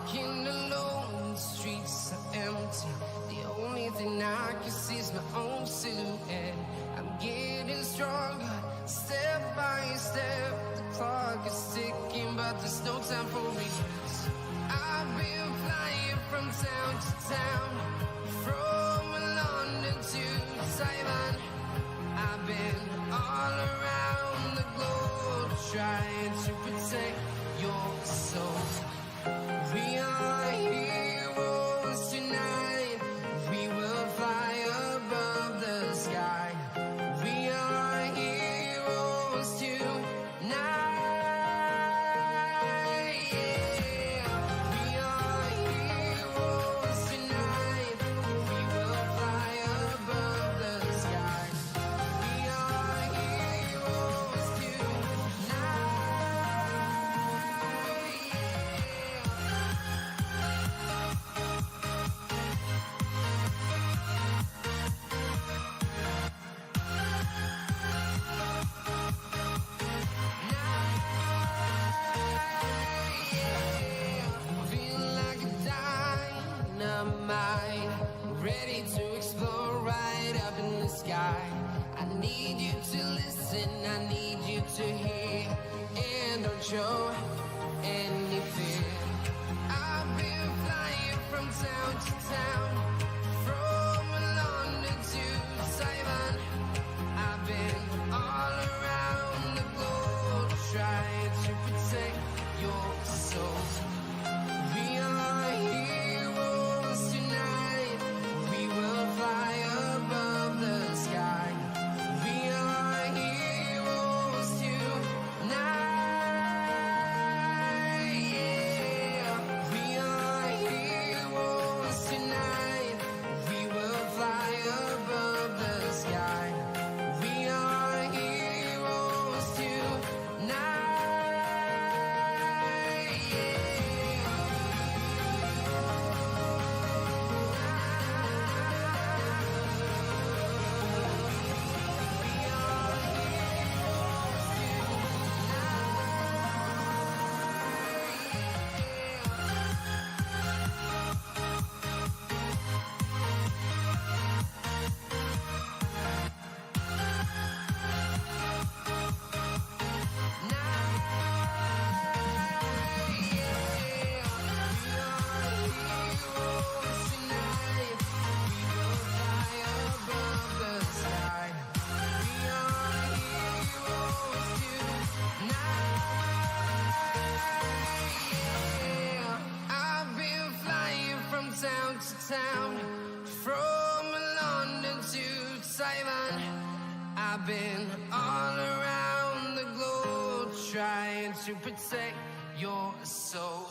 Walking alone, the streets are empty. The only thing I can see is my own silhouette. I'm getting stronger, step by step. The clock is ticking, but there's no time for regrets. I've been flying from town to town, from London to Taiwan. I've been all around the globe, trying to protect your soul. We are heroes tonight. We will fly above the sky. We are heroes tonight. Yeah. We are heroes tonight. We will fly above the sky. We are heroes tonight. Ready to explore right up in the sky. I need you to listen, I need you to hear, and don't show any fear. I've been flying from town to town, from London to Taiwan. I've been all around the globe, trying to protect your soul. We are heroes tonight. We will fly above the sky. We are heroes tonight. Yeah. We are heroes tonight. We will fly above the sky. We are heroes tonight. Town to town, from London to Taiwan. I've been all around the globe, trying to protect your soul.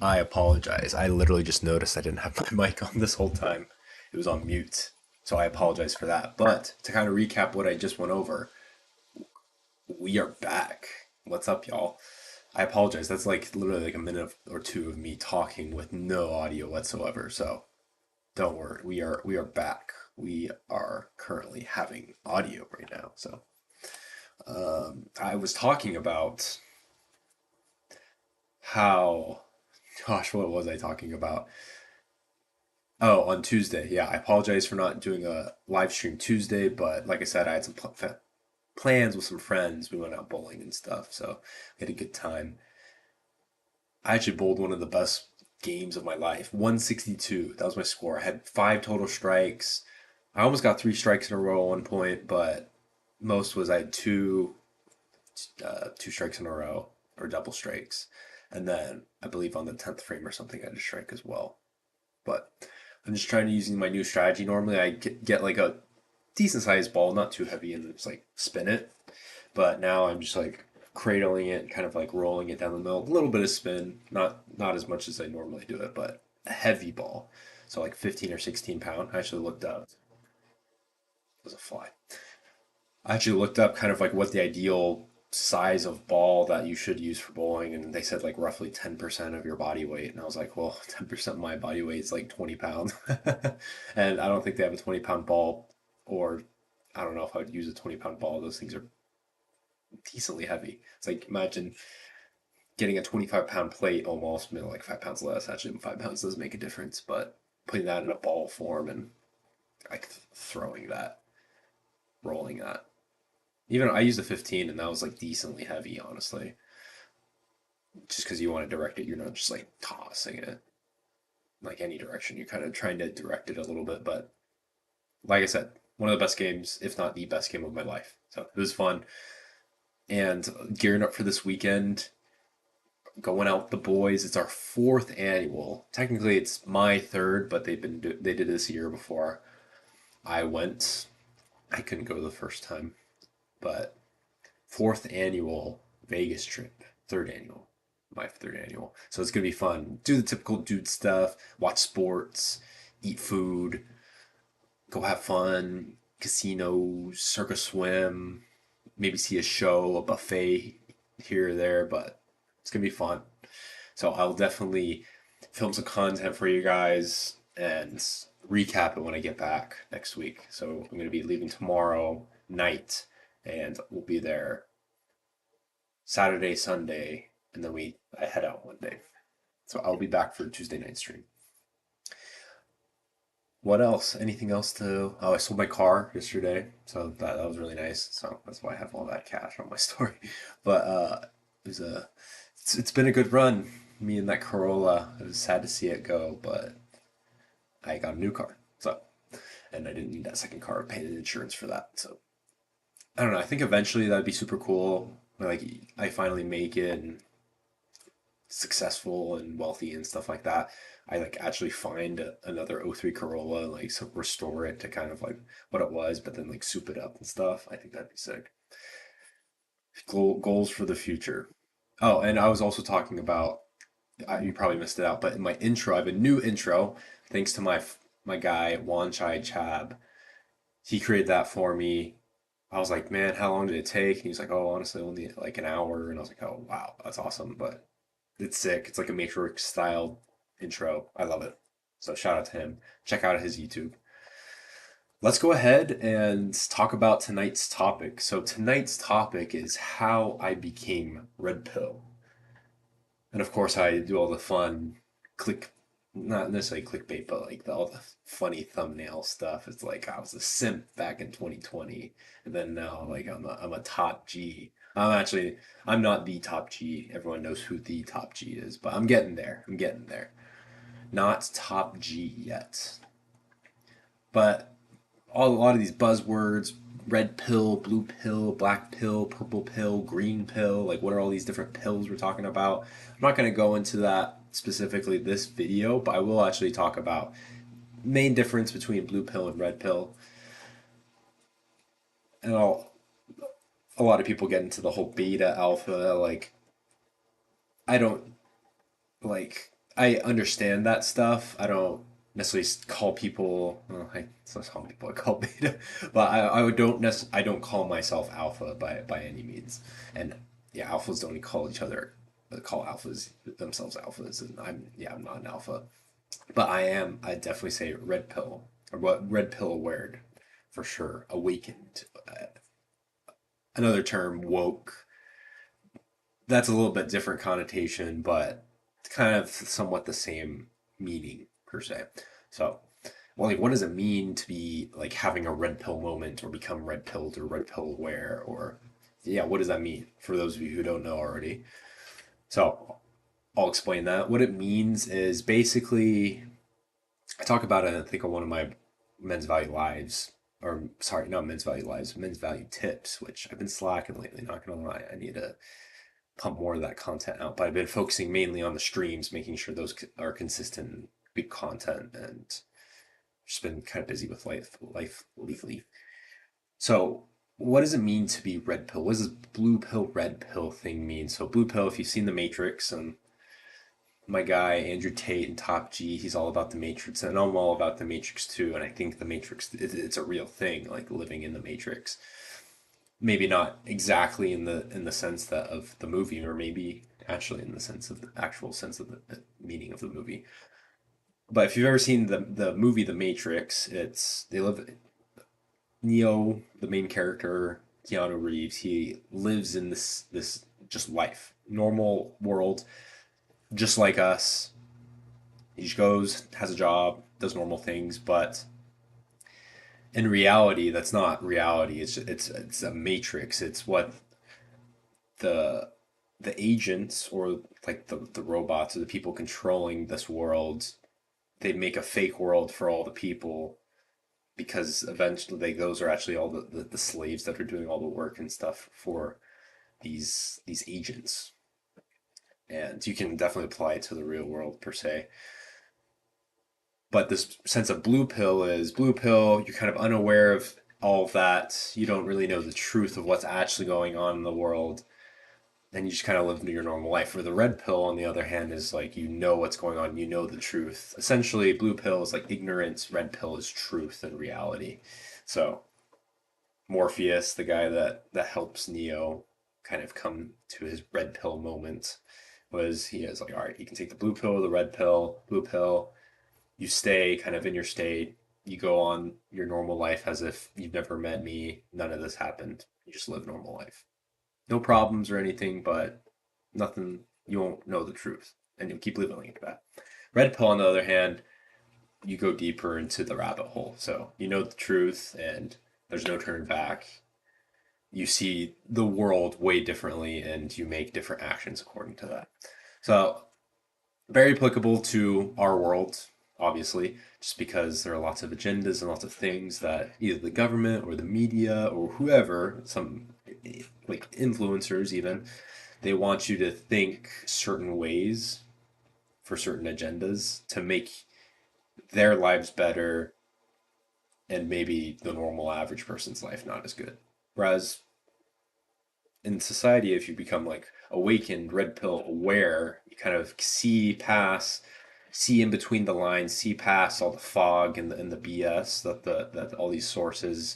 I apologize. I literally just noticed I didn't have my mic on this whole time. It was on mute. So I apologize for that. But to kind of recap what I just went over, we are back. What's up, y'all? I apologize. That's like literally like a minute or two of me talking with no audio whatsoever. So don't worry. We are back. We are currently having audio right now. So I was talking about how gosh, what was I talking about? Oh, on Tuesday. Yeah, I apologize for not doing a live stream Tuesday, but like I said, I had some plans with some friends. We went out bowling and stuff, so we had a good time. I actually bowled one of the best games of my life. 162. That was my score. I had five total strikes. I almost got three strikes in a row at one point, but most was I had two strikes in a row or double strikes, and then I believe on the 10th frame or something I had a strike as well. But I'm just trying to using my new strategy. Normally, I get like a decent sized ball, not too heavy, and just like spin it. But now I'm just like cradling it, kind of like rolling it down the middle. A little bit of spin, not as much as I normally do it, but a heavy ball. So like 15 or 16 pound. I actually looked up. It was a fly. I actually looked up kind of like what the ideal size of ball that you should use for bowling, and they said like roughly 10% of your body weight. And I was like, well, 10% of my body weight is like 20 pounds. And I don't think they have a 20-pound ball, or I don't know if I would use a 20-pound ball. Those things are decently heavy. It's like imagine getting a 25-pound plate almost, maybe like 5 pounds less. Actually, 5 pounds does make a difference, but putting that in a ball form and like throwing that, rolling that. Even I used a 15 and that was like decently heavy, honestly. Just because you want to direct it, you're not just like tossing it like any direction. You're kind of trying to direct it a little bit. But like I said, one of the best games, if not the best game of my life. So it was fun. And gearing up for this weekend, going out with the boys. It's our fourth annual. Technically, it's my third, but they did this year before I went. I couldn't go the first time, but fourth annual Vegas trip, third annual, my third annual. So it's gonna be fun. Do the typical dude stuff, watch sports, eat food, go have fun, casinos, circus swim, maybe see a show, a buffet here or there, but it's gonna be fun. So I'll definitely film some content for you guys and recap it when I get back next week. So I'm gonna be leaving tomorrow night and we'll be there Saturday, Sunday, and then I head out one day. So I'll be back for Tuesday night stream. What else? Anything else to? Oh, I sold my car yesterday, so that was really nice. So that's why I have all that cash on my story. But it was a it's been a good run. Me and that Corolla. It was sad to see it go, but I got a new car. So and I didn't need that second car. I paid insurance for that. So I don't know. I think eventually that'd be super cool. Like I finally make it and successful and wealthy and stuff like that. I like actually find another '03 Corolla and like restore it to kind of like what it was, but then like soup it up and stuff. I think that'd be sick. Goals for the future. Oh, and I was also talking about you probably missed it out, but in my intro, I have a new intro thanks to my guy Wan Chai Chab. He created that for me. I was like, man, how long did it take? And he's like, oh, honestly, only like an hour. And I was like, oh, wow, that's awesome. But it's sick. It's like a Matrix style intro. I love it. So shout out to him. Check out his YouTube. Let's go ahead and talk about tonight's topic. So tonight's topic is how I became Red Pill. And of course, I do all the fun click, not necessarily clickbait, but like all the funny thumbnail stuff. It's like I was a simp back in 2020, and then now like I'm a top G. I'm not the top G. Everyone knows who the top G is, but I'm getting there. I'm getting there. Not top G yet, but a lot of these buzzwords: red pill, blue pill, black pill, purple pill, green pill. Like, what are all these different pills we're talking about? I'm not going to go into that specifically this video, but I will actually talk about main difference between blue pill and red pill. And a lot of people get into the whole beta alpha. Like, I don't like. I understand that stuff. I don't necessarily call people. Well, it's not calling people I call beta, but I don't call myself alpha by any means. And yeah, alphas don't call each other call alphas themselves alphas, and I'm not an alpha, but I definitely say red pill or what red pill aware for sure. Awakened, another term, woke. That's a little bit different connotation, but kind of somewhat the same meaning per se. So, well, like, what does it mean to be like having a red pill moment or become red pilled or red pill aware or yeah, what does that mean for those of you who don't know already? So, I'll explain that. What it means is basically I talk about it, I think, on one of my men's value lives, or sorry, not men's value lives, men's value tips, which I've been slacking lately. Not gonna lie, I need to pump more of that content out. But I've been focusing mainly on the streams, making sure those are consistent, good content, and just been kind of busy with life lately. So, what does it mean to be red pill? What does this blue pill, red pill thing mean? So, blue pill, if you've seen The Matrix, and my guy Andrew Tate and Top G, he's all about the Matrix, and I'm all about the Matrix too. And I think the Matrix, it's a real thing, like living in the Matrix. Maybe not exactly in the sense that of the movie, or maybe actually in the sense of the actual sense of the meaning of the movie. But if you've ever seen the movie The Matrix, it's they live Neo, the main character, Keanu Reeves. He lives in this just life, normal world, just like us. He just goes, has a job, does normal things, but in reality, that's not reality. It's a matrix. It's what the the agents or like the robots or the people controlling this world, they make a fake world for all the people because eventually those are actually all the slaves that are doing all the work and stuff for these agents. And you can definitely apply it to the real world per se. But this sense of blue pill is blue pill, you're kind of unaware of all of that. You don't really know the truth of what's actually going on in the world. And you just kind of live your normal life. Where the red pill, on the other hand, is like you know what's going on, you know the truth. Essentially, blue pill is like ignorance, red pill is truth and reality. So Morpheus, the guy that helps Neo kind of come to his red pill moment, was he is like, all right, you can take the blue pill or the red pill. Blue pill, you stay kind of in your state. You go on your normal life as if you've never met me. None of this happened. You just live normal life. No problems or anything, but nothing. You won't know the truth, and you'll keep living like that. Red pill, on the other hand, you go deeper into the rabbit hole. So you know the truth, and there's no turning back. You see the world way differently, and you make different actions according to that. So very applicable to our world, obviously, just because there are lots of agendas and lots of things that either the government or the media or whoever, some like influencers even, they want you to think certain ways for certain agendas to make their lives better and maybe the normal average person's life not as good. Whereas in society, if you become like awakened, red pill aware, you kind of see in between the lines, see past all the fog and the BS that all these sources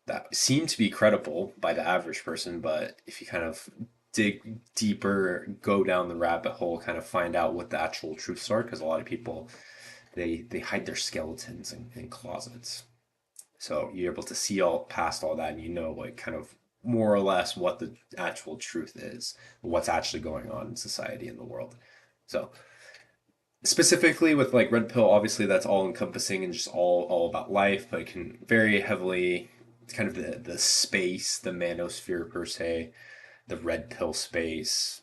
that seem to be credible by the average person, but if you kind of dig deeper, go down the rabbit hole, kind of find out what the actual truths are, because a lot of people they hide their skeletons in closets. So you're able to see all past all that, and you know like kind of more or less what the actual truth is, what's actually going on in society and the world. So specifically with like red pill, obviously that's all encompassing and just all about life, but it can very heavily it's kind of the space, the manosphere per se, the red pill space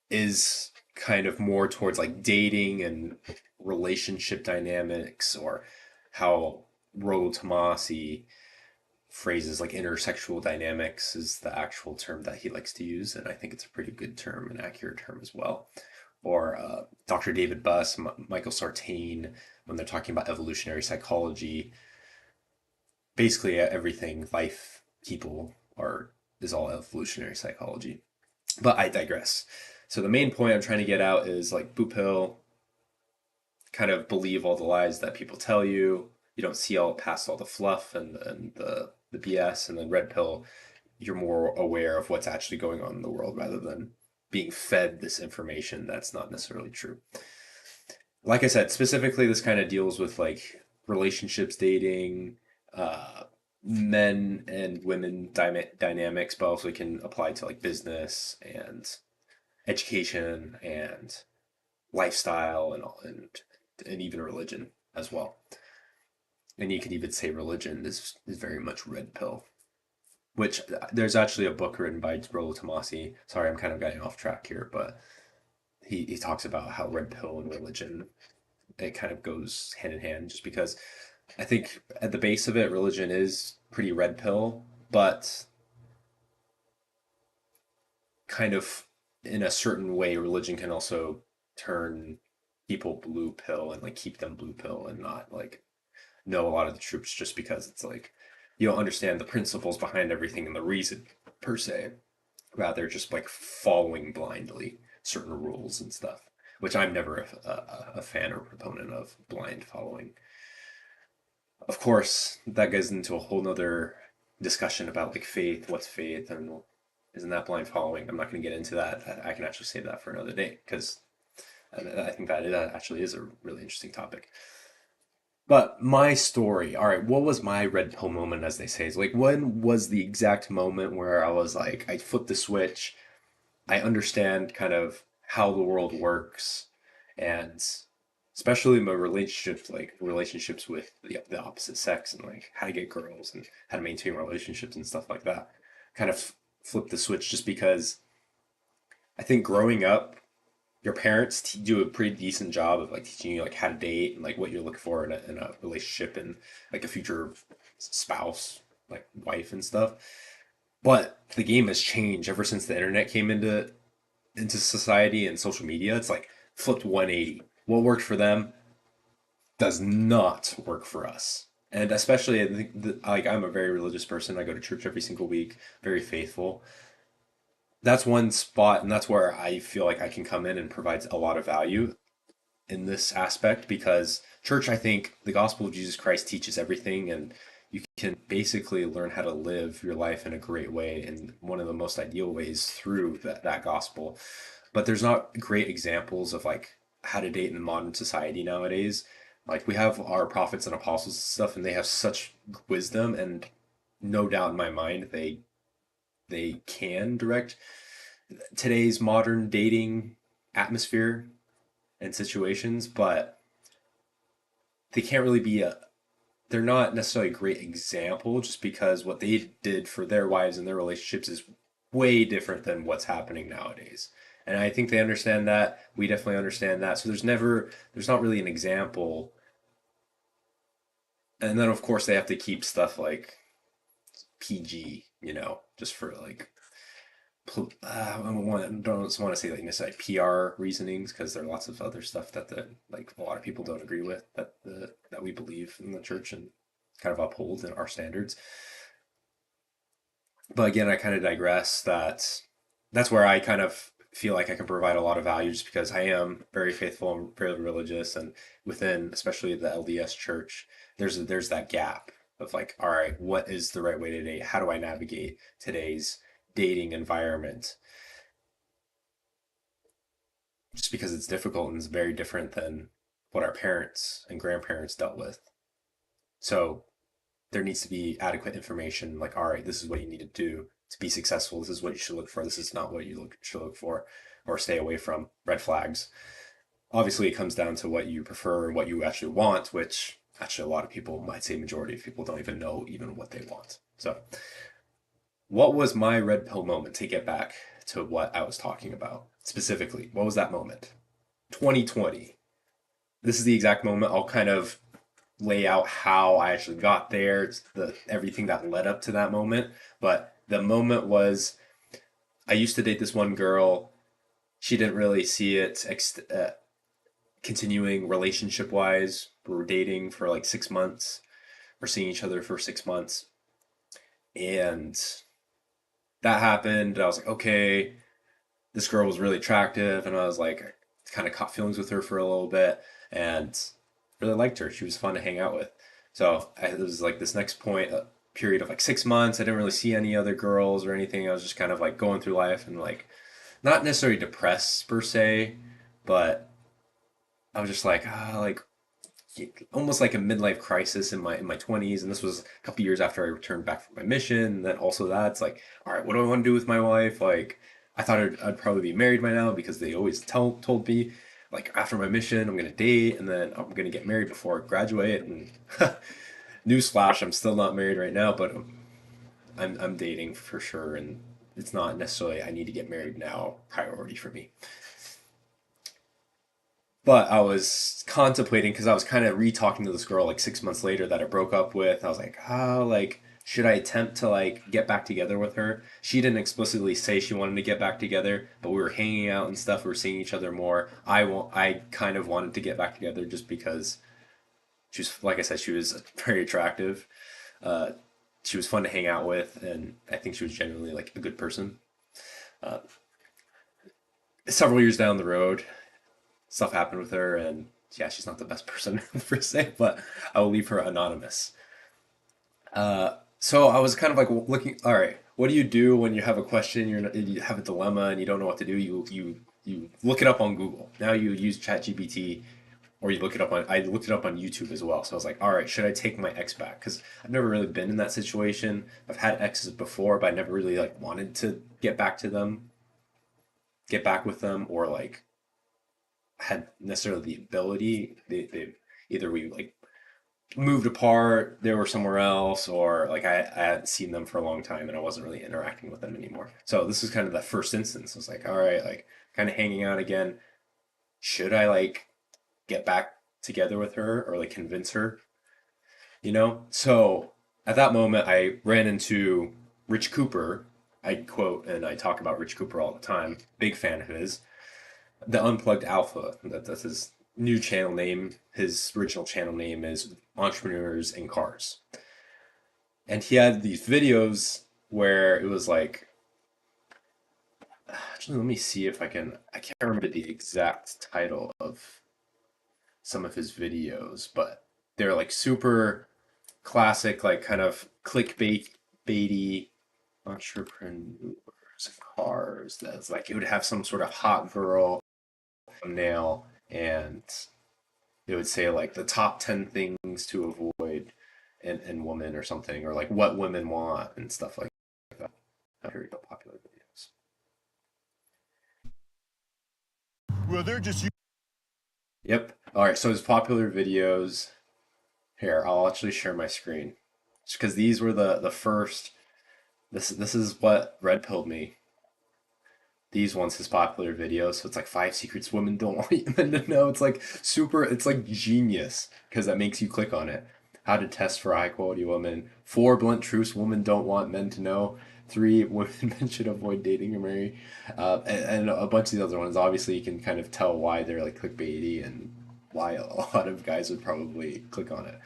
is kind of more towards like dating and relationship dynamics, or how Rollo Tomasi phrases like intersexual dynamics is the actual term that he likes to use, and I think it's a pretty good term, an accurate term as well. Or Dr. David Buss, Michael Sartain, when they're talking about evolutionary psychology, basically everything life people are is all evolutionary psychology. But I digress. So the main point I'm trying to get out is like blue pill, kind of believe all the lies that people tell you. You don't see all past all the fluff and the BS, and then red pill, you're more aware of what's actually going on in the world rather than being fed this information that's not necessarily true. Like I said, specifically, this kind of deals with like relationships, dating, uh, men and women dynamics, but also can apply to like business and education and lifestyle and all, and even religion as well. And you could even say religion is very much red pill. Which there's actually a book written by Rollo Tomasi. Sorry, I'm kind of getting off track here, but he talks about how red pill and religion, it kind of goes hand in hand, just because I think at the base of it, religion is pretty red pill, but kind of in a certain way, religion can also turn people blue pill and like keep them blue pill and not like know a lot of the troops, just because it's like you don't understand the principles behind everything and the reason per se, rather just like following blindly certain rules and stuff, which I'm never a fan or proponent of blind following. Of course, that goes into a whole nother discussion about like faith, what's faith, and isn't that blind following? I'm not going to get into that. I can actually save that for another day because I think that actually is a really interesting topic. But my story, all right, what was my red pill moment, as they say? Is like, when was the exact moment where I was like, I flipped the switch, I understand kind of how the world works, and especially my relationships, like relationships with the opposite sex, and like how to get girls and how to maintain relationships and stuff like that. Kind of flipped the switch just because I think growing up, your parents do a pretty decent job of like teaching you like how to date and like what you're looking for in a relationship and like a future spouse, like wife and stuff. But the game has changed ever since the internet came into society and social media. It's like flipped 180. What worked for them does not work for us. And especially, I think like I'm a very religious person. I go to church every single week, very faithful. That's one spot, and that's where I feel like I can come in and provide a lot of value in this aspect, because church, I think the gospel of Jesus Christ teaches everything, and you can basically learn how to live your life in a great way and one of the most ideal ways through that gospel. But there's not great examples of like how to date in modern society nowadays. Like we have our prophets and apostles and stuff, and they have such wisdom, and no doubt in my mind they can direct today's modern dating atmosphere and situations, but they can't really be a they're not necessarily a great example, just because what they did for their wives and their relationships is way different than what's happening nowadays. And I think they understand that. We definitely understand that. So there's not really an example. And then of course they have to keep stuff like PG, just for like I don't want to say like necessarily PR reasonings, because there are lots of other stuff that like a lot of people don't agree with that we believe in the church and kind of uphold in our standards. But again, I kind of digress. That's where I kind of feel like I can provide a lot of value, just because I am very faithful and very religious, and within especially the LDS church, there's that gap of like, all right, what is the right way to date? How do I navigate today's dating environment? Just because it's difficult and it's very different than what our parents and grandparents dealt with. So there needs to be adequate information, like, all right, this is what you need to do to be successful. This is what you should look for. This is not what should look for or stay away from. Red flags. Obviously, it comes down to what you prefer and what you actually want, which actually a lot of people, might say majority of people, don't even know even what they want. So what was my red pill moment, to get back to what I was talking about specifically? What was that moment? 2020. This is the exact moment. I'll kind of lay out how I actually got there, everything that led up to that moment. But the moment was, I used to date this one girl. She didn't really see it continuing relationship wise. We were dating for like 6 months. We're seeing each other for 6 months. And that happened. I was like, okay. this girl was really attractive, and I was like, I kind of caught feelings with her for a little bit, and really liked her. She was fun to hang out with. So it was like this next point, a period of like 6 months. I didn't really see any other girls or anything. I was just kind of like going through life and like not necessarily depressed per se, but I was just like, like almost like a midlife crisis in my 20s, and this was a couple years after I returned back from my mission. And then also that's like, all right, what do I want to do with my life? Like, I thought I'd probably be married by now because they always told me like after my mission I'm gonna date and then I'm gonna get married before I graduate. And newsflash, I'm still not married right now, but I'm dating for sure, and it's not necessarily I need to get married now priority for me. But I was contemplating because I was kind of re-talking to this girl like 6 months later that I broke up with. I was like, oh, like, should I attempt to like get back together with her? She didn't explicitly say she wanted to get back together, but we were hanging out and stuff. We were seeing each other more. I kind of wanted to get back together just because she was, like I said, she was very attractive. Uh, she was fun to hang out with, and I think she was genuinely like a good person. Uh, Several years down the road, stuff happened with her, and yeah, she's not the best person per se, but I will leave her anonymous. So I was kind of like looking. All right, what do you do when you have a question? You have a dilemma and you don't know what to do. You look it up on Google. Now you use ChatGPT, or you look it up on. I looked it up on YouTube as well. So I was like, all right, should I take my ex back? Because I've never really been in that situation. I've had exes before, but I never really like wanted to get back to them, get back with them, or like had necessarily the ability. They either we like moved apart, they were somewhere else, or like I hadn't seen them for a long time and I wasn't really interacting with them anymore. So this is kind of the first instance. I was like, all right, like kind of hanging out again. Should I like get back together with her or like convince her? So at that moment, I ran into Rich Cooper. I quote and I talk about Rich Cooper all the time. Big fan of his. The Unplugged Alpha. That's his new channel name. His original channel name is Entrepreneurs in Cars. And he had these videos where it was like, actually, let me see if I can't remember the exact title of some of his videos, but they're like super classic, like kind of clickbait, baity entrepreneurs in cars. That's like, it would have some sort of hot girl thumbnail, and it would say like the top 10 things to avoid in women or something, or like what women want and stuff like that. Very popular videos. Well, they're just Yep. All right. So his popular videos. Here, I'll actually share my screen, just because these were the first. This is what red pilled me. These ones, his popular videos. So it's like 5 secrets women don't want men to know. It's like super. It's like genius because that makes you click on it. How to test for a high quality woman. 4 blunt truths women don't want men to know. 3 women men should avoid dating or marry. And a bunch of the other ones. Obviously, you can kind of tell why they're like clickbaity and why a lot of guys would probably click on it.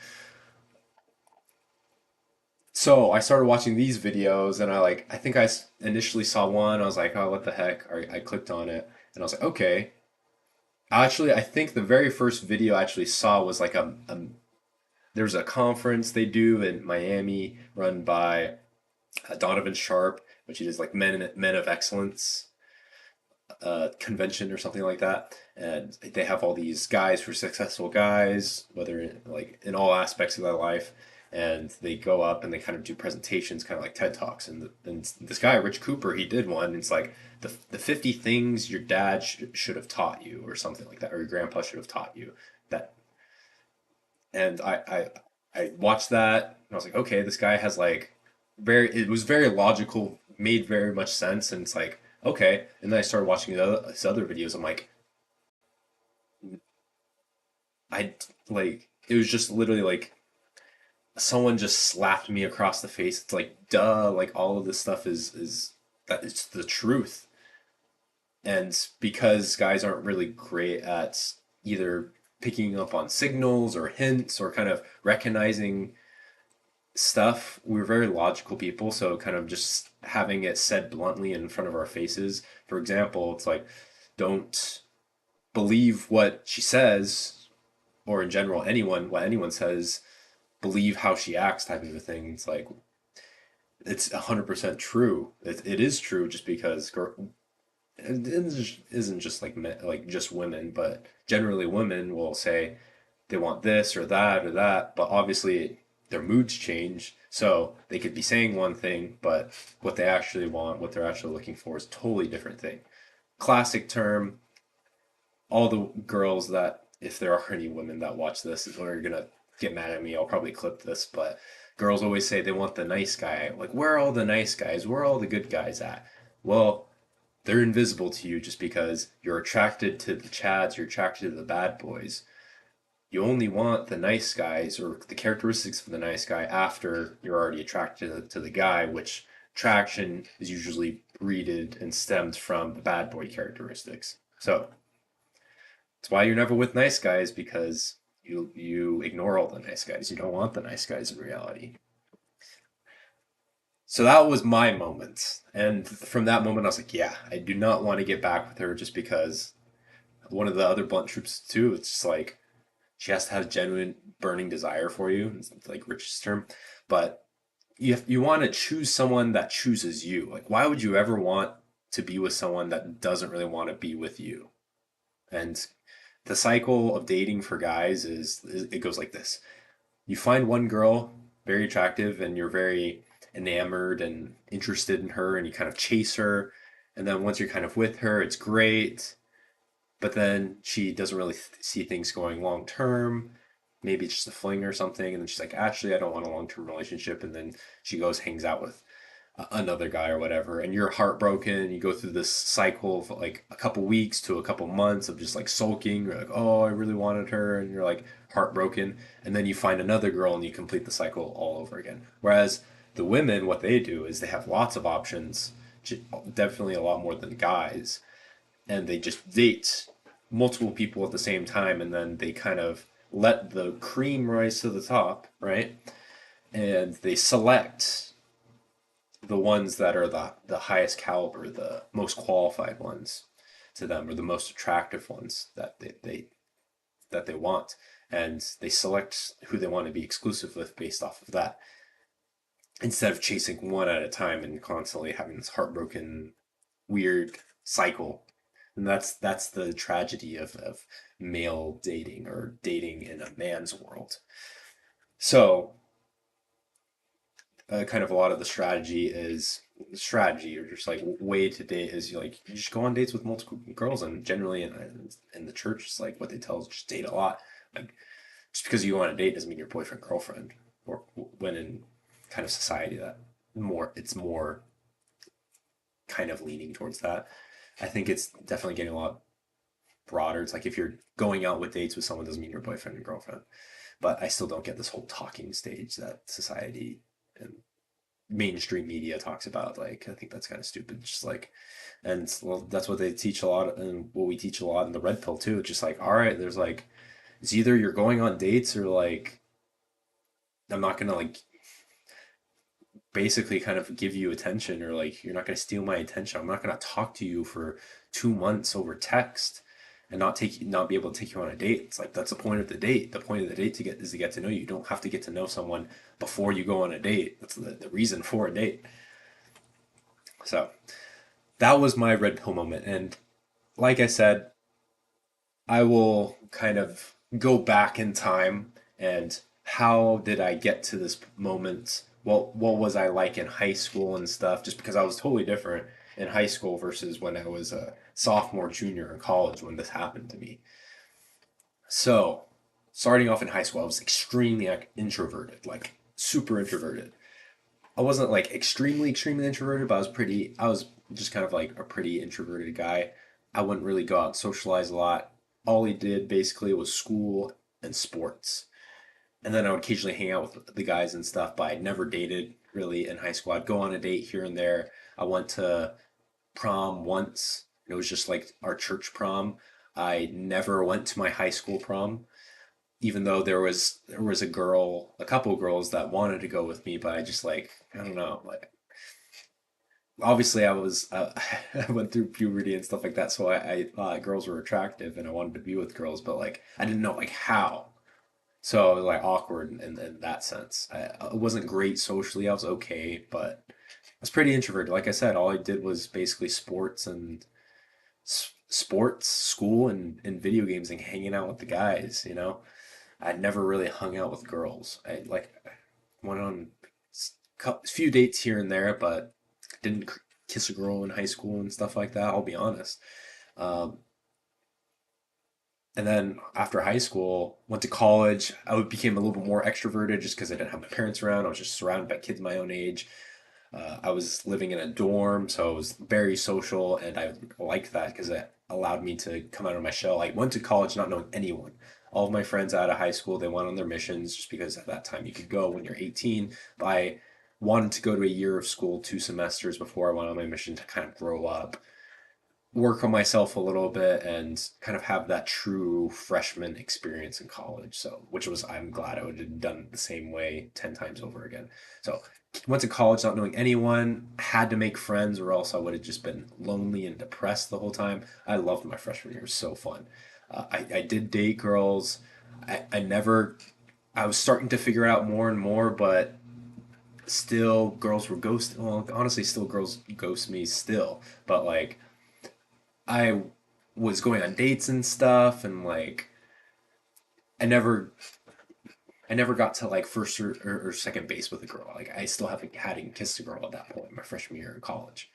So I started watching these videos, and I think initially saw one. I was like, oh, what the heck? I clicked on it, and I was like, okay. Actually, I think the very first video I actually saw was like there's a conference they do in Miami run by Donovan Sharp, which is like Men of Excellence convention or something like that. And they have all these guys who are successful guys, whether like in all aspects of their life, and they go up and they kind of do presentations, kind of like TED Talks. And this guy, Rich Cooper, he did one. It's like the 50 things your dad should have taught you, or something like that, or your grandpa should have taught you. That and I watched that and I was like, okay, this guy has like it was very logical, made very much sense, and it's like, okay. And then I started watching his other videos. I'm like, I like it was just literally like someone just slapped me across the face. It's like, duh, like all of this stuff is that it's the truth. And because guys aren't really great at either picking up on signals or hints or kind of recognizing stuff. We were very logical people, so kind of just having it said bluntly in front of our faces. For example, it's like, don't believe what she says, or in general, what anyone says, believe how she acts type of a thing. It's like, it's 100% true. It is true just because it isn't just like like just women, but generally women will say they want this or that, but obviously their moods change. So they could be saying one thing, but what they actually want, what they're actually looking for is a totally different thing. Classic term, all the girls that, if there are any women that watch this, are gonna get mad at me. I'll probably clip this, but girls always say they want the nice guy. Like, where are all the nice guys? Where are all the good guys at? Well, they're invisible to you just because you're attracted to the Chads, you're attracted to the bad boys. You only want the nice guys or the characteristics of the nice guy after you're already attracted to the guy, which attraction is usually breeded and stemmed from the bad boy characteristics. So that's why you're never with nice guys, because you ignore all the nice guys. You don't want the nice guys in reality. So that was my moment. And from that moment, I was like, yeah, I do not want to get back with her just because one of the other blunt troops, too, it's just like she has to have genuine burning desire for you. It's like Rich's term. But you want to choose someone that chooses you. Like, why would you ever want to be with someone that doesn't really want to be with you? And the cycle of dating for guys is it goes like this. You find one girl very attractive and you're very enamored and interested in her and you kind of chase her, and then once you're kind of with her it's great, but then she doesn't really see things going long term. Maybe it's just a fling or something, and then she's like, actually I don't want a long-term relationship, and then she goes hangs out with another guy or whatever, and you're heartbroken. You go through this cycle of like a couple weeks to a couple months of just like sulking. You're like, oh, I really wanted her, and you're like heartbroken, and then you find another girl and you complete the cycle all over again. Whereas the women, what they do is they have lots of options, definitely a lot more than guys, and they just date multiple people at the same time, and then they kind of let the cream rise to the top, right? And they select the ones that are the highest caliber, the most qualified ones to them, or the most attractive ones that they want, and they select who they want to be exclusive with based off of that, instead of chasing one at a time and constantly having this heartbroken, weird cycle. And that's the tragedy of male dating, or dating in a man's world. So kind of a lot of the strategy, or just like way to date, is you just go on dates with multiple girls, and generally in the church, it's like what they tell is just date a lot. Like, just because you go on a date doesn't mean you're boyfriend girlfriend. Or when in kind of society that it's more kind of leaning towards that. I think it's definitely getting a lot broader. It's like if you're going out with dates with someone doesn't mean you're boyfriend and girlfriend. But I still don't get this whole talking stage that society and mainstream media talks about. Like, I think that's kind of stupid. Just like, and well, that's what they teach a lot, and what we teach a lot in the red pill too. It's just like, all right, there's like, it's either you're going on dates, or like, I'm not gonna like basically kind of give you attention, or like you're not gonna steal my attention. I'm not gonna talk to you for 2 months over text and not be able to take you on a date. It's like, that's the point of the date. The point of the date is to get to know you. You don't have to get to know someone before you go on a date. That's the reason for a date. So that was my red pill moment. And like I said, I will kind of go back in time, and how did I get to this moment? What was I like in high school and stuff? Just because I was totally different in high school versus when I was a sophomore, junior in college when this happened to me. So, starting off in high school, I was extremely introverted, like super introverted. I wasn't like extremely introverted, but I was just kind of like a pretty introverted guy. I wouldn't really go out and socialize a lot. All he did basically was school and sports. And then I would occasionally hang out with the guys and stuff, but I never dated really in high school. I'd go on a date here and there. I went to prom once. It was just like our church prom. I never went to my high school prom. even though there was a couple girls that wanted to go with me, but I just like I don't know, like obviously I was I went through puberty and stuff like that, so I thought girls were attractive and I wanted to be with girls, but like I didn't know like how. So I was like awkward in that sense. I wasn't great socially. I was okay, but I was pretty introverted. Like I said, all I did was basically sports, school, and video games and hanging out with the guys. I never really hung out with girls. I like went on a few dates here and there, but didn't kiss a girl in high school and stuff like that. I'll be honest. Um, and then after high school, went to college. Became a little bit more extroverted just because I didn't have my parents around. I was just surrounded by kids my own age. I was living in a dorm, so I was very social, and I liked that because it allowed me to come out of my shell. I went to college not knowing anyone. All of my friends out of high school, they went on their missions just because at that time you could go when you're 18. But I wanted to go to a year of school, 2 semesters before I went on my mission to kind of grow up, work on myself a little bit, and kind of have that true freshman experience in college. So, which was, I'm glad I would have done the same way 10 times over again. So, went to college not knowing anyone, had to make friends, or else I would have just been lonely and depressed the whole time. I loved my freshman year, it was so fun. I did date girls. I never, I was starting to figure it out more and more, but still girls were ghost. Well, honestly, still girls ghost me still. But like, I was going on dates and stuff, and like I never I never got to like first or second base with a girl. Like I still haven't hadn't kissed a girl at that point, my freshman year in college.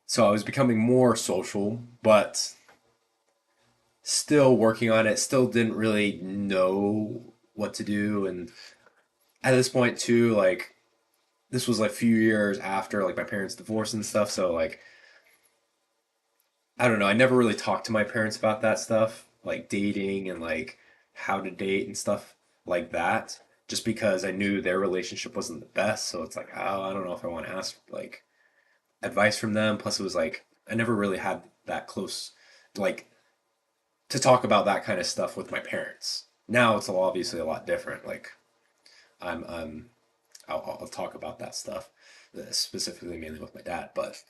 So I was becoming more social, but still working on it. Still didn't really know what to do, and at this point too, like this was like a few years after like my parents' divorce and stuff. So like I don't know. I never really talked to my parents about that stuff, like dating and like how to date and stuff like that, just because I knew their relationship wasn't the best. So it's like, oh, I don't know if I want to ask like advice from them. Plus, it was like I never really had that close, like to talk about that kind of stuff with my parents. Now it's obviously a lot different. Like I'm I'll talk about that stuff specifically mainly with my dad, but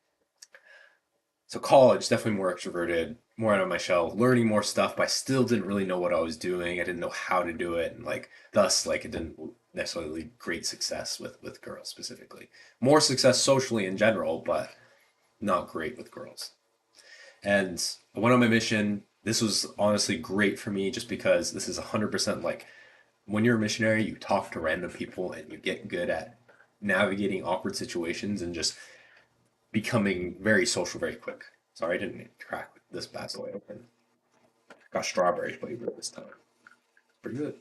so college, definitely more extroverted, more out of my shell, learning more stuff, but I still didn't really know what I was doing. I didn't know how to do it, and like thus, like it didn't necessarily lead great success with girls specifically. More success socially in general, but not great with girls. And I went on my mission. This was honestly great for me, just because this is 100% like when you're a missionary, you talk to random people and you get good at navigating awkward situations and just becoming very social very quick. Sorry, I didn't crack this bad boy open. Got strawberry flavor this time. Pretty good.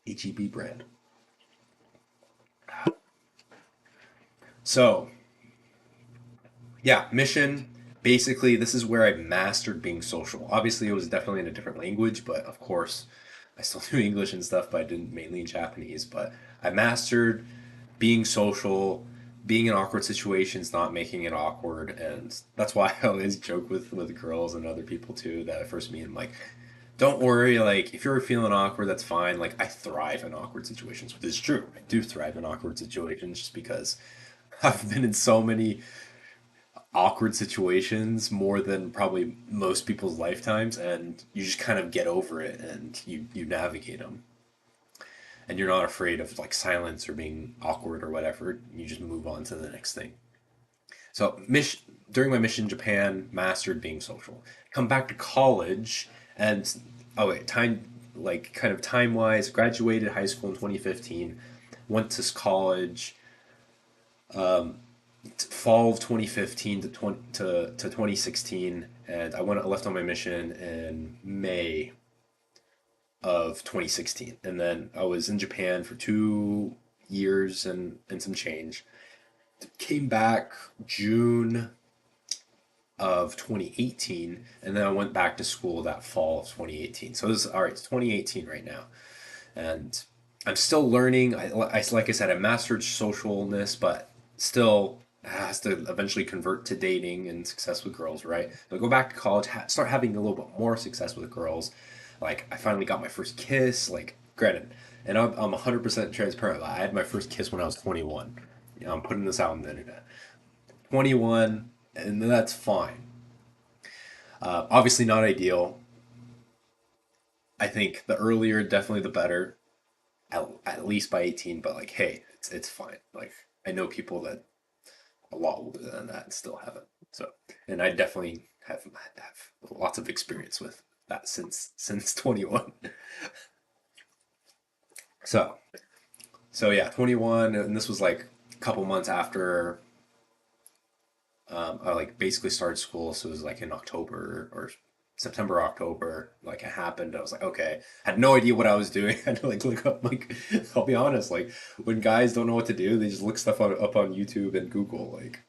HEB brand. So, yeah, mission. Basically, this is where I mastered being social. Obviously, it was definitely in a different language, but of course, I still knew English and stuff, but I didn't mainly Japanese. But I mastered being social, being in awkward situations, not making it awkward, and that's why I always joke with girls and other people too that I first meet. I'm like, don't worry, like if you're feeling awkward, that's fine. Like I thrive in awkward situations, which is true. I do thrive in awkward situations just because I've been in so many awkward situations more than probably most people's lifetimes, and you just kind of get over it and you navigate them, and you're not afraid of like silence or being awkward or whatever. You just move on to the next thing. So mission during my mission in Japan, mastered being social. Come back to college, and oh wait, time like kind of time wise, graduated high school in 2015, went to college fall of 2015 to 2016, and I left on my mission in May of 2016, and then I was in Japan for 2 years and some change. Came back June of 2018, and then I went back to school that fall of 2018. So this is all right. It's 2018 right now, and I'm still learning. Like I said, I mastered socialness, but still has to eventually convert to dating and success with girls, right? But go back to college, start having a little bit more success with girls. Like I finally got my first kiss. Like granted, and I'm 100% transparent. I had my first kiss when I was 21. You know, I'm putting this out on the internet. 21, and that's fine. Obviously not ideal. I think the earlier, definitely the better. At least by 18, but like, hey, it's fine. Like I know people that a lot older than that and still haven't. So, and I definitely have lots of experience with that since 21. So, so yeah, 21, and this was like a couple months after I like basically started school. So it was like in October or September, October. Like it happened. I was like, okay, had no idea what I was doing. I had to like look up. Like, I'll be honest. Like when guys don't know what to do, they just look stuff up on YouTube and Google. Like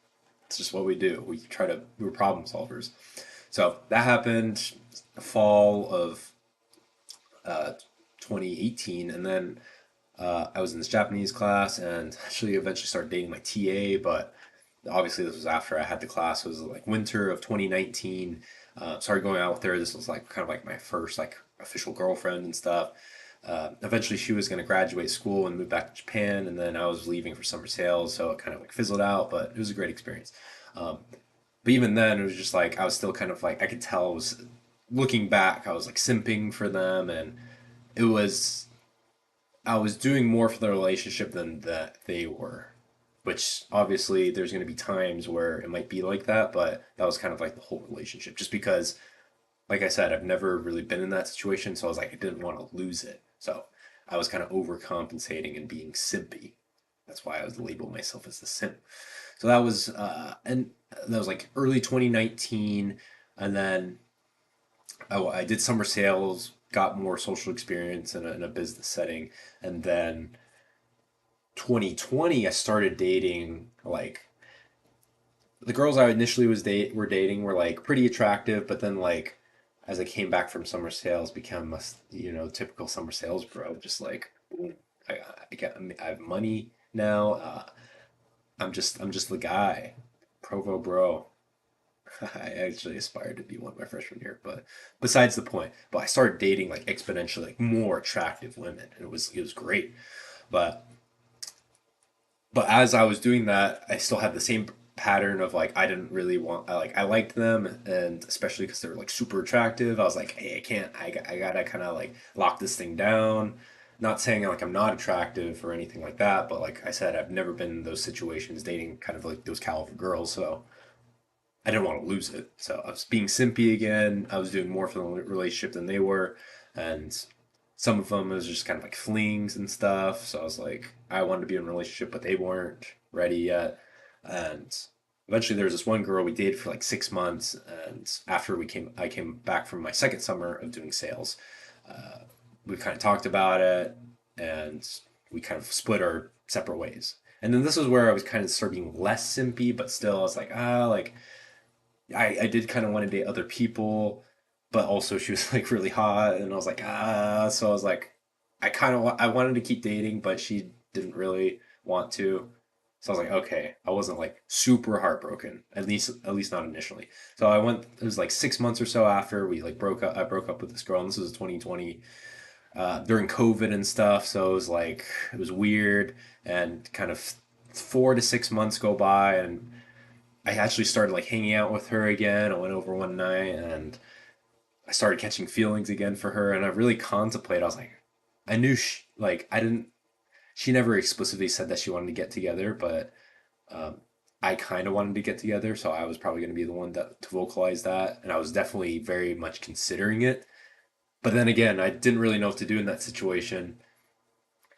it's just what we do. We're problem solvers. So that happened fall of uh, 2018, and then I was in this Japanese class, and actually eventually started dating my TA, but obviously this was after I had the class. It was like winter of 2019. Started going out with her. This was like kind of like my first like official girlfriend and stuff. Eventually she was going to graduate school and move back to Japan, and then I was leaving for summer sales, so it kind of like fizzled out, but it was a great experience. Um, but even then, it was just like I was still kind of like I could tell I was looking back, I was like simping for them, and it was I was doing more for the relationship than that they were. Which obviously there's going to be times where it might be like that, but that was kind of like the whole relationship. Just because, like I said, I've never really been in that situation, so I was like I didn't want to lose it. So I was kind of overcompensating and being simpy. That's why I was labeled myself as the simp. So and that was like early 2019, and then I did summer sales, got more social experience in a business setting, and then 2020 I started dating like the girls I initially were dating were like pretty attractive, but then like as I came back from summer sales, became a typical summer sales bro, just like boom, I have money now. I'm just the guy, Provo bro. I actually aspired to be one my freshman year, but besides the point. But I started dating like exponentially like more attractive women, and it was great. But as I was doing that, I still had the same pattern of like I didn't really want I liked them, and especially because they were like super attractive. I was like, hey, I can't. I gotta kind of like lock this thing down. Not saying like I'm not attractive or anything like that, but like I said, I've never been in those situations dating kind of like those caliber girls, so I didn't want to lose it. So I was being simpy again. I was doing more for the relationship than they were, and some of them was just kind of like flings and stuff. So I was like, I wanted to be in a relationship, but they weren't ready yet. And eventually, there was this one girl we dated for like 6 months, and after I came back from my second summer of doing sales. We kind of talked about it, and we kind of split our separate ways. And then this was where I was kind of starting being less simpy, but still, I was like, like I did kind of want to date other people, but also she was like really hot, and I was like, so I was like, I wanted to keep dating, but she didn't really want to. So I was like, okay, I wasn't like super heartbroken, at least not initially. So I went. It was like 6 months or so after we like broke up. I broke up with this girl, and this was 2020 during COVID and stuff. So it was weird, and kind of 4 to 6 months go by, and I actually started like hanging out with her again. I went over one night, and I started catching feelings again for her, and I really contemplated. I was like, I knew like I didn't. She never explicitly said that she wanted to get together, but um, I kind of wanted to get together, so I was probably going to be the one to vocalize that, and I was definitely very much considering it. But then again, I didn't really know what to do in that situation,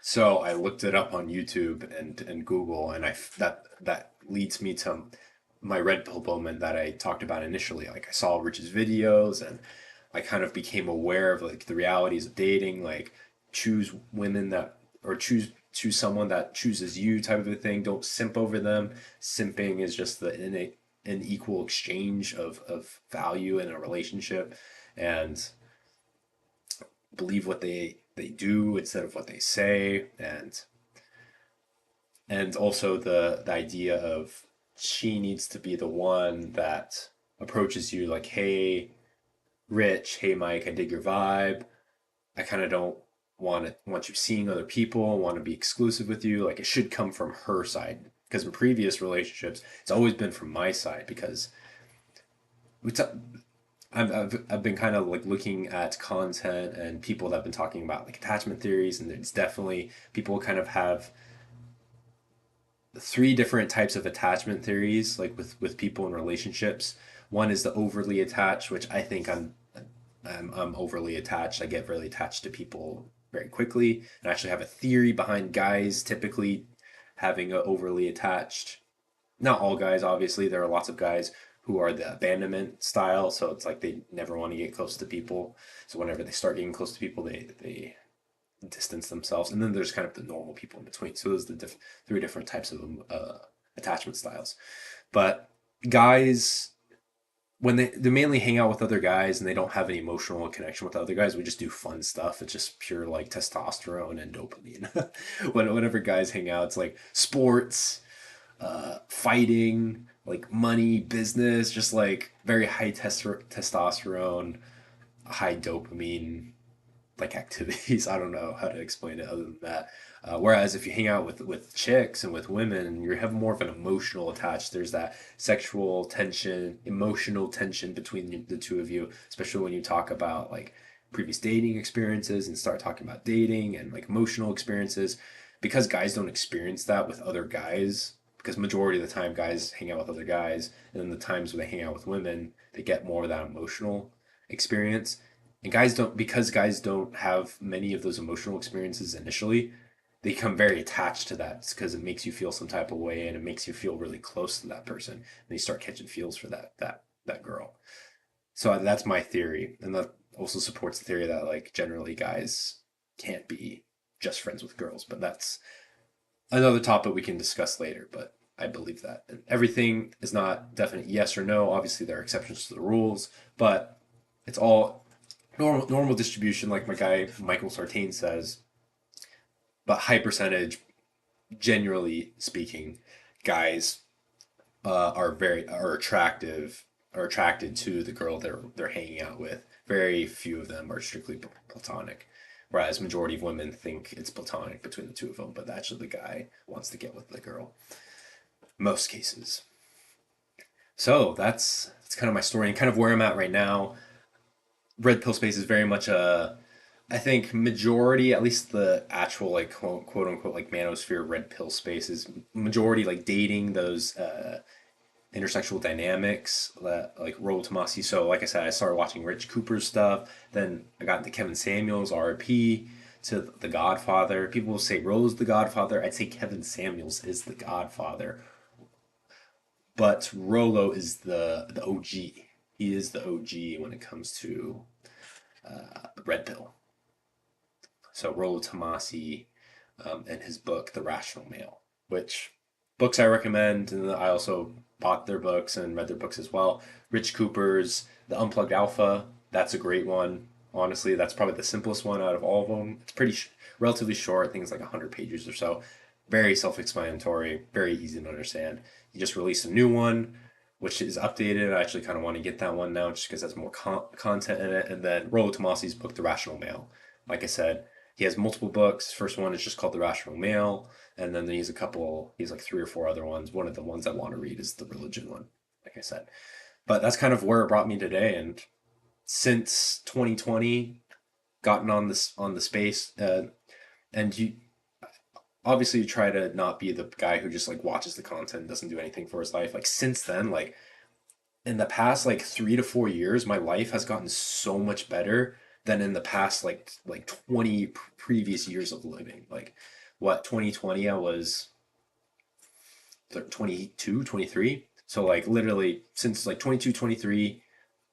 so I looked it up on YouTube and Google, and that leads me to my red pill moment that I talked about initially. Like I saw Rich's videos, and I kind of became aware of like the realities of dating, like choose women that or choose someone that chooses you type of a thing. Don't simp over them. Simping is just the innate an equal exchange of value in a relationship, and believe what they do instead of what they say, and also the idea of she needs to be the one that approaches you like, hey, Rich, hey, Mike, I dig your vibe. I kind of don't want you seeing other people, want to be exclusive with you. Like it should come from her side. Because in previous relationships, it's always been from my side because we t- I've been kind of like looking at content and people that have been talking about like attachment theories, and it's definitely people kind of have three different types of attachment theories like with people in relationships. One is the overly attached, which I think I'm overly attached. I get really attached to people very quickly, and I actually have a theory behind guys typically having a overly attached. Not all guys, obviously. There are lots of guys who are the abandonment style, so it's like they never want to get close to people. So whenever they start getting close to people, they distance themselves. And then there's kind of the normal people in between. So those are the three different types of attachment styles. But guys, when they mainly hang out with other guys and they don't have an emotional connection with other guys, we just do fun stuff. It's just pure like testosterone and dopamine. Whenever guys hang out, it's like sports, fighting, like money, business, just like very high testosterone, high dopamine like activities. I don't know how to explain it other than that. Whereas if you hang out with chicks and with women, you have more of an emotional attached. There's that sexual tension, emotional tension between the two of you, especially when you talk about like previous dating experiences and start talking about dating and like emotional experiences. Because guys don't experience that with other guys, because majority of the time guys hang out with other guys, and then the times when they hang out with women, they get more of that emotional experience. And guys don't, because guys don't have many of those emotional experiences initially, they become very attached to that because it makes you feel some type of way and it makes you feel really close to that person. And you start catching feels for that girl. So that's my theory. And that also supports the theory that like generally guys can't be just friends with girls, but that's another topic we can discuss later, but I believe that. And everything is not definite yes or no. Obviously there are exceptions to the rules, but it's all normal distribution, like my guy Michael Sartain says, but high percentage, generally speaking, guys are attracted to the girl they're hanging out with. Very few of them are strictly platonic, whereas majority of women think it's platonic between the two of them, but actually the guy wants to get with the girl. Most cases. So that's kind of my story and kind of where I'm at right now. Red pill space is very much a, I think majority, at least the actual like quote unquote like manosphere red pill space is majority like dating those intersexual dynamics that like Rollo Tomasi. So like I said, I started watching Rich Cooper's stuff. Then I got into Kevin Samuels, RP, to The Godfather. People will say Rollo's the Godfather. I'd say Kevin Samuels is the Godfather, but Rollo is the OG. He is the OG when it comes to red pill. So Rollo Tomasi and his book, The Rational Male, which books I recommend, and I also bought their books and read their books as well. Rich Cooper's The Unplugged Alpha, that's a great one. Honestly, that's probably the simplest one out of all of them. It's pretty relatively short. I think it's like 100 pages or so. Very self-explanatory, very easy to understand. He just released a new one, which is updated. I actually kind of want to get that one now just because there's more content in it. And then Rollo Tomasi's book, The Rational Male. Like I said, he has multiple books. First one is just called The Rational Male. And then he has like three or four other ones. One of the ones I want to read is the religion one, like I said. But that's kind of where it brought me today. And since 2020, gotten on the space, and you obviously you try to not be the guy who just like watches the content, doesn't do anything for his life. Like since then, like in the past like 3 to 4 years, my life has gotten so much better than in the past like 20 previous years of living. Like what 2020 I was 22, 23. So like literally since like 22, 23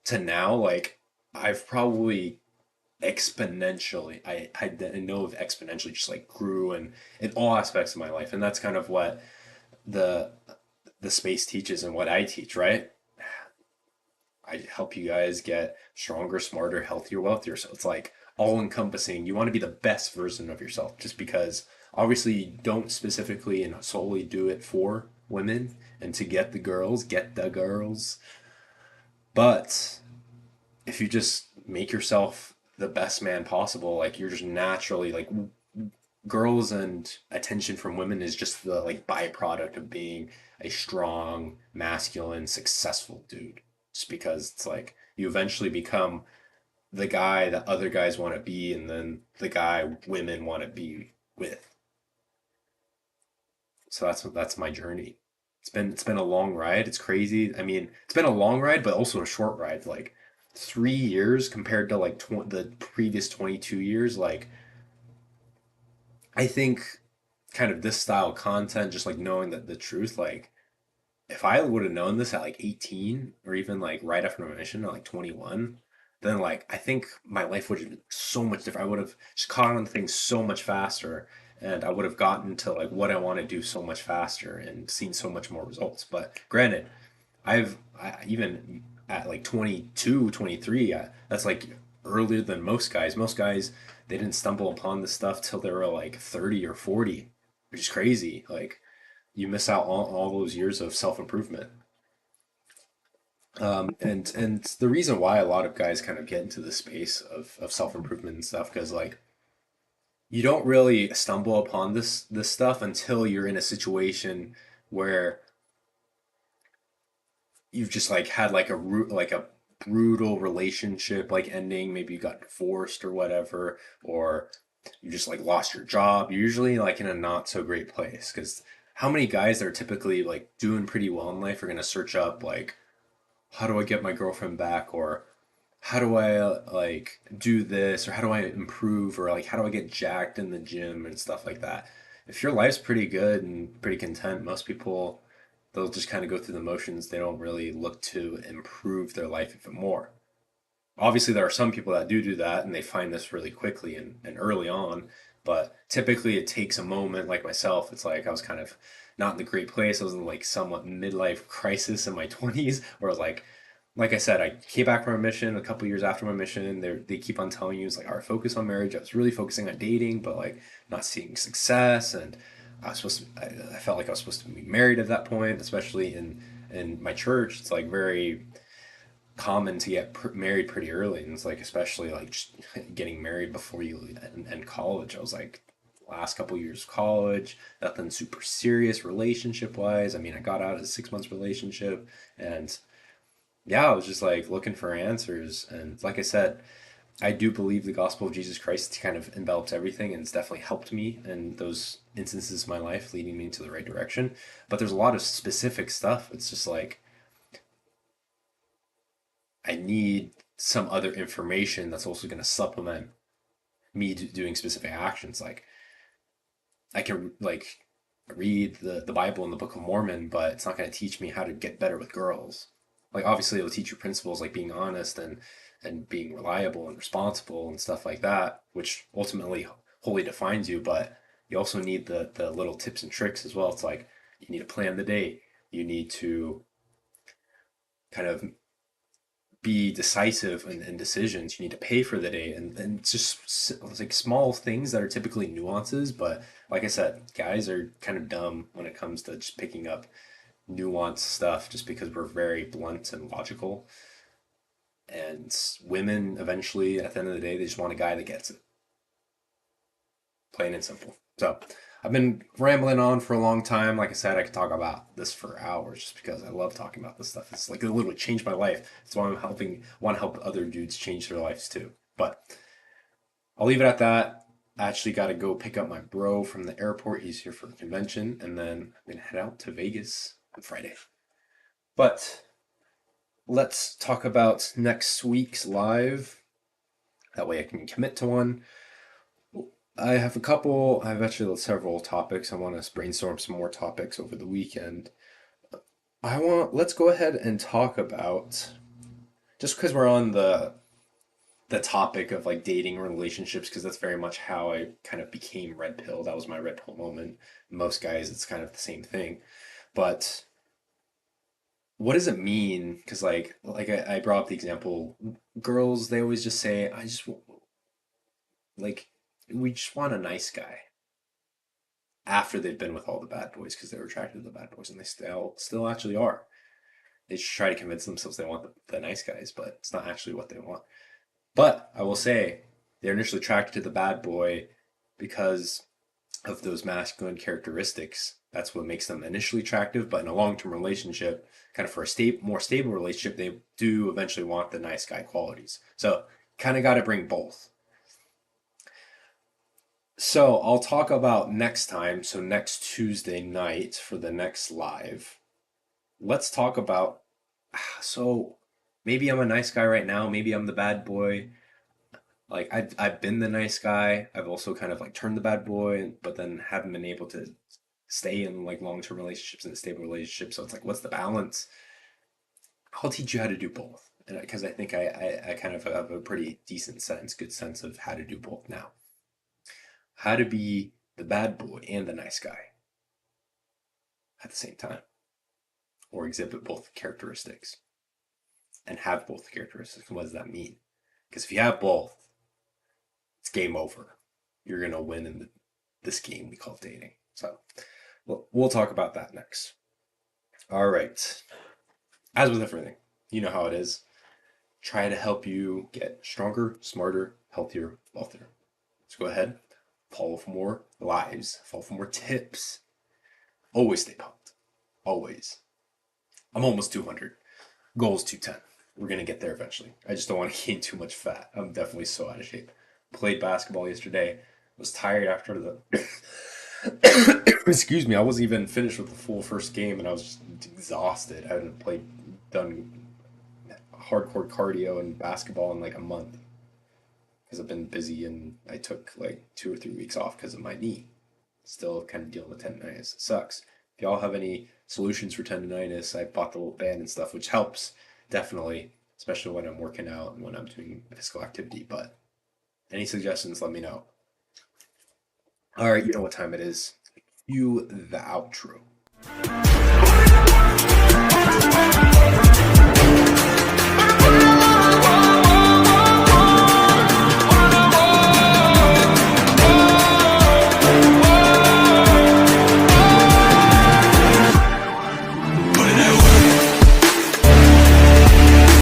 to now, like I've probably exponentially I know of exponentially just like grew and in all aspects of my life. And that's kind of what the the space teaches and what I teach, right? I help you guys get stronger, smarter, healthier, wealthier. So it's like all encompassing. You want to be the best version of yourself just because obviously you don't specifically and solely do it for women and to get the girls. But if you just make yourself the best man possible, like you're just naturally like girls and attention from women is just the like byproduct of being a strong, masculine, successful dude. Just because it's like you eventually become the guy that other guys want to be and then the guy women want to be with. So that's my journey. It's been a long ride. It's crazy. I mean, it's been a long ride, but also a short ride. Like 3 years compared to like the previous 22 years. Like I think kind of this style of content, just like knowing that the truth, like if I would have known this at like 18 or even like right after my mission at like 21, then like I think my life would have been so much different. I would have just caught on to things so much faster and I would have gotten to like what I want to do so much faster and seen so much more results. But granted, even at like 22, 23, that's like earlier than most guys. Most guys, they didn't stumble upon this stuff till they were like 30 or 40, which is crazy. Like you miss out on all those years of self improvement. And the reason why a lot of guys kind of get into the space of self improvement and stuff, because like you don't really stumble upon this stuff until you're in a situation where you've just like had like like a brutal relationship like ending, maybe you got divorced or whatever, or you just like lost your job. You're usually like in a not so great place because how many guys that are typically like doing pretty well in life are going to search up like how do I get my girlfriend back, or how do I like do this, or how do I improve, or like how do I get jacked in the gym and stuff like that. If your life's pretty good and pretty content, most people they'll just kind of go through the motions. They don't really look to improve their life even more. Obviously, there are some people that do that and they find this really quickly and early on, but typically it takes a moment. Like myself, it's like I was kind of not in the great place. I was in like somewhat midlife crisis in my 20s where I was like I said, I came back from a mission a couple years after my mission. They keep on telling you it's like, all right, focus on marriage. I was really focusing on dating, but like not seeing success. And I felt like I was supposed to be married at that point, especially in my church. It's like very common to get married pretty early, and it's like especially like just getting married before you end college. I was like last couple years of college, nothing super serious relationship wise. I mean, I got out of a 6 months relationship, and yeah, I was just like looking for answers. And like I said, I do believe the gospel of Jesus Christ kind of envelops everything, and it's definitely helped me in those instances of my life, leading me into the right direction. But there's a lot of specific stuff. It's just like I need some other information that's also going to supplement me doing specific actions. Like I can like read the Bible and the Book of Mormon, but it's not going to teach me how to get better with girls. Like obviously it'll teach you principles like being honest and being reliable and responsible and stuff like that, which ultimately wholly defines you. But you also need the little tips and tricks as well. It's like you need to plan the day. You need to kind of be decisive in decisions. You need to pay for the day, and it's just it's like small things that are typically nuances. But like I said, guys are kind of dumb when it comes to just picking up nuanced stuff just because we're very blunt and logical. And women eventually, at the end of the day, they just want a guy that gets it, plain and simple. So I've been rambling on for a long time. Like I said, I could talk about this for hours just because I love talking about this stuff. It's like it literally changed my life. That's why I'm want to help other dudes change their lives too. But I'll leave it at that. I actually got to go pick up my bro from the airport. He's here for the convention, and then I'm gonna head out to Vegas on Friday. But let's talk about next week's live. That way I can commit to one. I have actually several topics. I want to brainstorm some more topics over the weekend. Let's go ahead and talk about, just because we're on the topic of like dating relationships, because that's very much how I kind of became red pill. That was my red pill moment. Most guys, it's kind of the same thing. But what does it mean? Because I brought up the example, girls, they always just say, like, we just want a nice guy. after they've been with all the bad boys because they were attracted to the bad boys, and they still actually are. They just try to convince themselves they want the nice guys, but it's not actually what they want. But I will say they're initially attracted to the bad boy because of those masculine characteristics. That's what makes them initially attractive. But in a long-term relationship, kind of for a more stable relationship, they do eventually want the nice guy qualities. So kind of got to bring both. So I'll talk about next time. So next Tuesday night for the next live, let's talk about, so maybe I'm a nice guy right now. Maybe I'm the bad boy. Like I've been the nice guy. I've also kind of like turned the bad boy, but then haven't been able to stay in like long-term relationships and stable relationships. So it's like, what's the balance? I'll teach you how to do both. And because I think I kind of have a pretty decent sense, good sense of how to do both now. How to be the bad boy and the nice guy at the same time, or exhibit both characteristics and have both characteristics. What does that mean? Because if you have both, it's game over. You're going to win in this game we call dating. So we'll talk about that next. All right. As with everything, you know how it is. Try to help you get stronger, smarter, healthier, wealthier. So go ahead, follow for more lives, follow for more tips. Always stay pumped. Always. I'm almost 200. Goal is 210. We're going to get there eventually. I just don't want to gain too much fat. I'm definitely so out of shape. Played basketball yesterday. Was tired after the... Excuse me. I wasn't even finished with the full first game, and I was just exhausted. I hadn't done hardcore cardio and basketball in like a month. Because I've been busy, and I took like 2 or 3 weeks off because of my knee. Still kind of dealing with tendonitis. It sucks. If y'all have any solutions for tendonitis, I bought the little band and stuff, which helps. Definitely, especially when I'm working out and when I'm doing physical activity. But any suggestions, let me know. All right, you know what time it is. Cue the outro.